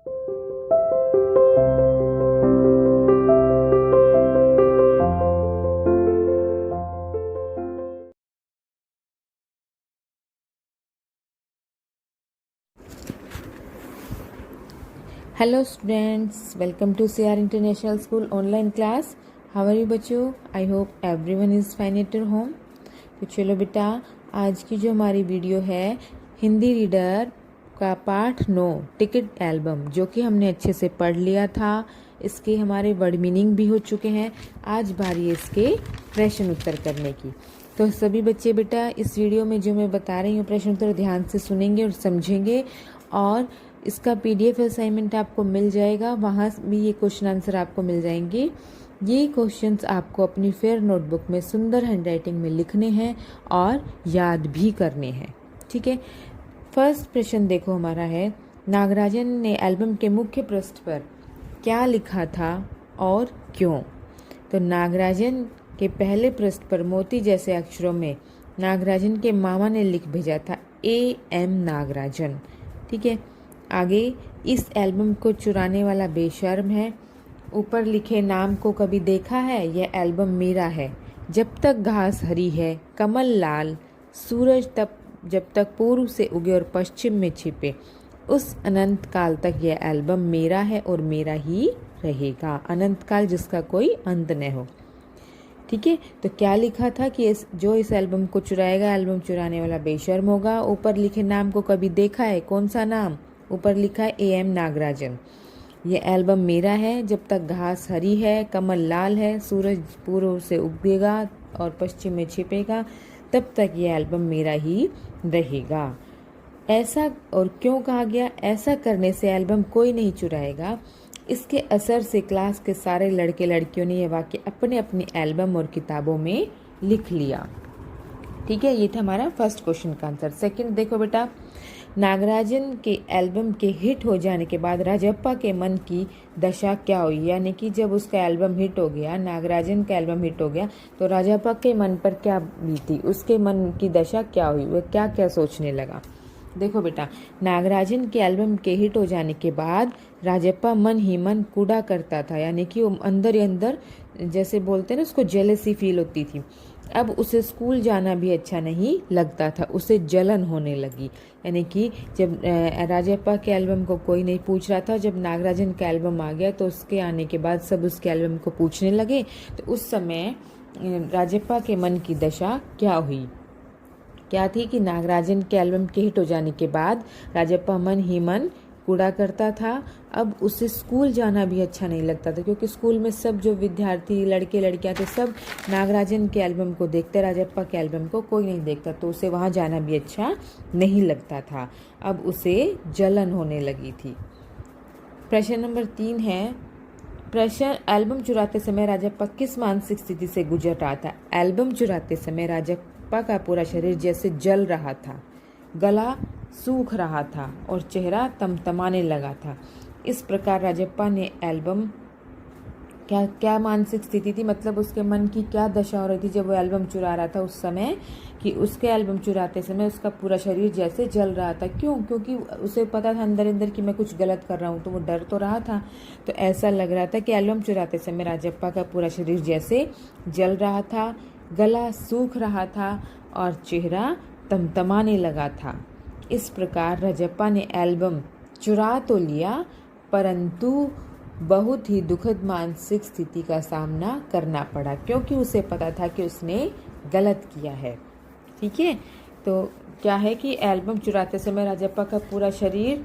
Hello students, welcome to CR International School online class. How are you बच्चों? I hope everyone is fine at your home. तो चलो बेटा, आज की जो हमारी वीडियो है हिंदी रीडर का पार्ट 9 टिकट एल्बम, जो कि हमने अच्छे से पढ़ लिया था। इसके हमारे वर्ड मीनिंग भी हो चुके हैं। आज बारी है इसके प्रश्न उत्तर करने की। तो सभी बच्चे बेटा इस वीडियो में जो मैं बता रही हूँ प्रश्न उत्तर ध्यान से सुनेंगे और समझेंगे, और इसका पीडीएफ असाइनमेंट आपको मिल जाएगा, वहाँ भी ये क्वेश्चन आंसर आपको मिल जाएंगे। ये क्वेश्चंस आपको अपनी फेयर नोटबुक में सुंदर हैंडराइटिंग में लिखने हैं और याद भी करने हैं, ठीक है। फर्स्ट प्रश्न देखो हमारा है, नागराजन ने एल्बम के मुख्य पृष्ठ पर क्या लिखा था और क्यों। तो नागराजन के पहले पृष्ठ पर मोती जैसे अक्षरों में नागराजन के मामा ने लिख भेजा था AM नागराजन, ठीक है। आगे, इस एल्बम को चुराने वाला बेशर्म है। ऊपर लिखे नाम को कभी देखा है, यह एल्बम मेरा है। जब तक घास हरी है, कमल लाल, सूरज तब जब तक पूर्व से उगे और पश्चिम में छिपे, उस अनंत काल तक यह एल्बम मेरा है और मेरा ही रहेगा। अनंत काल जिसका कोई अंत न हो, ठीक है। तो क्या लिखा था कि जो इस एल्बम को चुराएगा, एल्बम चुराने वाला बेशर्म होगा। ऊपर लिखे नाम को कभी देखा है, कौन सा नाम? ऊपर लिखा है AM नागराजन। ये एल्बम मेरा है। जब तक घास हरी है, कमल लाल है, सूरज पूर्व से उगेगा और पश्चिम में छिपेगा, तब तक ये एल्बम मेरा ही रहेगा। ऐसा और क्यों कहा गया? ऐसा करने से एल्बम कोई नहीं चुराएगा। इसके असर से क्लास के सारे लड़के लड़कियों ने यह वाक्य अपने अपने एल्बम और किताबों में लिख लिया, ठीक है। ये था हमारा फर्स्ट क्वेश्चन का आंसर। सेकंड देखो बेटा, नागराजन के एल्बम के हिट हो जाने के बाद राजप्पा के मन की दशा क्या हुई। यानी कि जब उसका एल्बम हिट हो गया, नागराजन का एल्बम हिट हो गया, तो राजप्पा के मन पर क्या बीती, उसके मन की दशा क्या हुई, वह क्या क्या सोचने लगा। देखो बेटा, नागराजन के एल्बम के हिट हो जाने के बाद राजप्पा मन ही मन कूड़ा करता था। यानी कि वो अंदर ही अंदर, जैसे बोलते हैं ना, उसको जेलसी फील होती थी। अब उसे स्कूल जाना भी अच्छा नहीं लगता था, उसे जलन होने लगी। यानी कि जब राजप्पा के एल्बम को कोई नहीं पूछ रहा था, जब नागराजन का एल्बम आ गया तो उसके आने के बाद सब उसके एल्बम को पूछने लगे। तो उस समय राजप्पा के मन की दशा क्या हुई, क्या थी कि नागराजन के एल्बम के हिट हो जाने के बाद राजप्पा मन ही मन कूड़ा करता था। अब उसे स्कूल जाना भी अच्छा नहीं लगता था, क्योंकि स्कूल में सब जो विद्यार्थी लड़के लड़कियां थे सब नागराजन के एल्बम को देखते, राजप्पा के एल्बम को कोई नहीं देखता, तो उसे वहां जाना भी अच्छा नहीं लगता था। अब उसे जलन होने लगी थी। प्रश्न नंबर 3 है, प्रश्न, एल्बम चुराते समय राजप्पा किस मानसिक स्थिति से गुजर रहा था। एल्बम चुराते समय राजप्पा का पूरा शरीर जैसे जल रहा था, गला सूख रहा था और चेहरा तमतमाने लगा था। इस प्रकार राजप्पा ने एल्बम, क्या मानसिक स्थिति थी, मतलब उसके मन की क्या दशा हो रही थी जब वो एल्बम चुरा रहा था उस समय, कि उसके एल्बम चुराते समय उसका पूरा शरीर जैसे जल रहा था। क्यों? क्योंकि उसे पता था अंदर अंदर कि मैं कुछ गलत कर रहा हूँ, तो वो डर तो रहा था। तो ऐसा लग रहा था कि एल्बम चुराते समय राजप्पा का पूरा शरीर जैसे जल रहा था, गला सूख रहा था और चेहरा तमतमाने लगा था। इस प्रकार राजप्पा ने एल्बम चुरा तो लिया, परंतु बहुत ही दुखद मानसिक स्थिति का सामना करना पड़ा, क्योंकि उसे पता था कि उसने गलत किया है, ठीक है। तो क्या है कि एल्बम चुराते समय राजप्पा का पूरा शरीर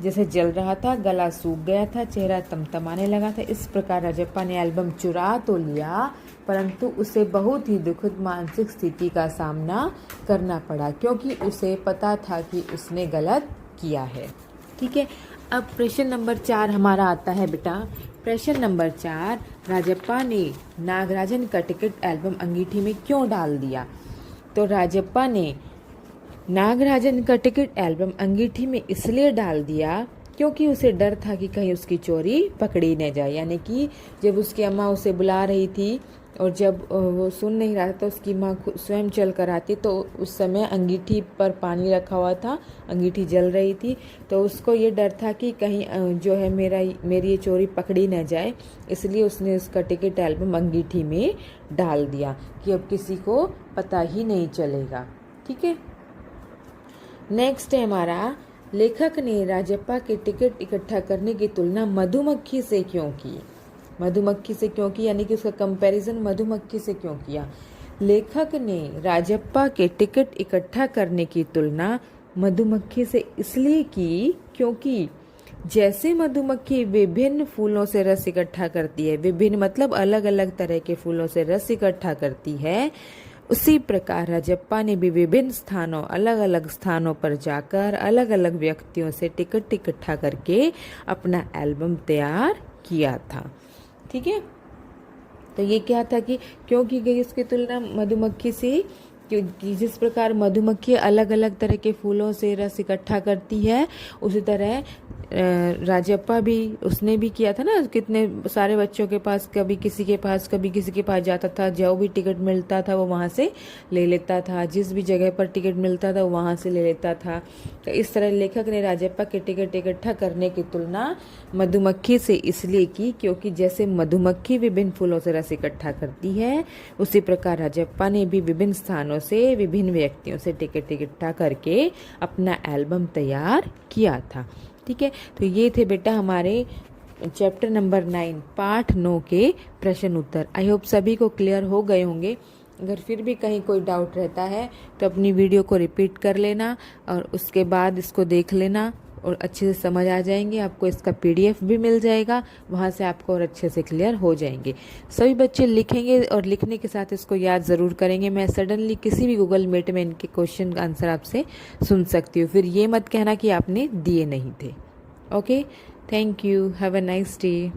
जैसे जल रहा था, गला सूख गया था, चेहरा तमतमाने लगा था। इस प्रकार राजप्पा ने एल्बम चुरा तो लिया, परंतु उसे बहुत ही दुखद मानसिक स्थिति का सामना करना पड़ा, क्योंकि उसे पता था कि उसने गलत किया है, ठीक है। अब प्रश्न नंबर 4 हमारा आता है बेटा। प्रश्न नंबर 4, राजप्पा ने नागराजन का टिकट एल्बम अंगीठी में क्यों डाल दिया। तो राजप्पा ने नागराजन का टिकट एल्बम अंगीठी में इसलिए डाल दिया क्योंकि उसे डर था कि कहीं उसकी चोरी पकड़ी न जाए। यानी कि जब उसकी अम्मा उसे बुला रही थी और जब वो सुन नहीं रहा था तो उसकी माँ स्वयं चल कर आती, तो उस समय अंगीठी पर पानी रखा हुआ था, अंगीठी जल रही थी। तो उसको ये डर था कि कहीं जो है मेरी ये चोरी पकड़ी न जाए, इसलिए उसने उसका टिकट एल्बम अंगीठी में डाल दिया कि अब किसी को पता ही नहीं चलेगा। ठीक है, नेक्स्ट है हमारा, लेखक ने राजप्पा के टिकट इकट्ठा करने की तुलना मधुमक्खी से क्यों की। मधुमक्खी से क्यों की, यानी कि उसका कंपैरिजन मधुमक्खी से क्यों किया। लेखक ने राजप्पा के टिकट इकट्ठा करने की तुलना मधुमक्खी से इसलिए की क्योंकि जैसे मधुमक्खी विभिन्न फूलों से रस इकट्ठा करती है, विभिन्न मतलब अलग अलग तरह के फूलों से रस इकट्ठा करती है, उसी प्रकार राजप्पा ने भी विभिन्न स्थानों, अलग अलग स्थानों पर जाकर अलग अलग व्यक्तियों से टिकट इकट्ठा करके अपना एल्बम तैयार किया था। ठीक है, तो ये क्या था कि क्यों की गई उसकी तुलना मधुमक्खी से, क्योंकि जिस प्रकार मधुमक्खी अलग अलग तरह के फूलों से रस इकट्ठा करती है, उसी तरह राजप्पा भी, उसने भी किया था ना। कितने सारे बच्चों के पास कभी किसी के पास जाता था, जो भी टिकट मिलता था वो वहाँ से ले लेता था, जिस भी जगह पर टिकट मिलता था वो वहाँ से ले लेता था। तो इस तरह लेखक ने राजप्पा के टिकट इकट्ठा करने की तुलना मधुमक्खी से इसलिए की क्योंकि जैसे मधुमक्खी विभिन्न फूलों से रस इकट्ठा करती है, उसी प्रकार राजप्पा ने भी विभिन्न स्थानों से विभिन्न व्यक्तियों से टिकट इकट्ठा करके अपना एल्बम तैयार किया था। ठीक है, तो ये थे बेटा हमारे चैप्टर नंबर 9 पाठ 9 के प्रश्न उत्तर। आई होप सभी को क्लियर हो गए होंगे। अगर फिर भी कहीं कोई डाउट रहता है तो अपनी वीडियो को रिपीट कर लेना और उसके बाद इसको देख लेना और अच्छे से समझ आ जाएंगे। आपको इसका PDF भी मिल जाएगा, वहाँ से आपको और अच्छे से क्लियर हो जाएंगे। सभी बच्चे लिखेंगे और लिखने के साथ इसको याद ज़रूर करेंगे। मैं सडनली किसी भी गूगल मीट में इनके क्वेश्चन का आंसर आपसे सुन सकती हूँ, फिर ये मत कहना कि आपने दिए नहीं थे। Okay, thank you, have a nice day.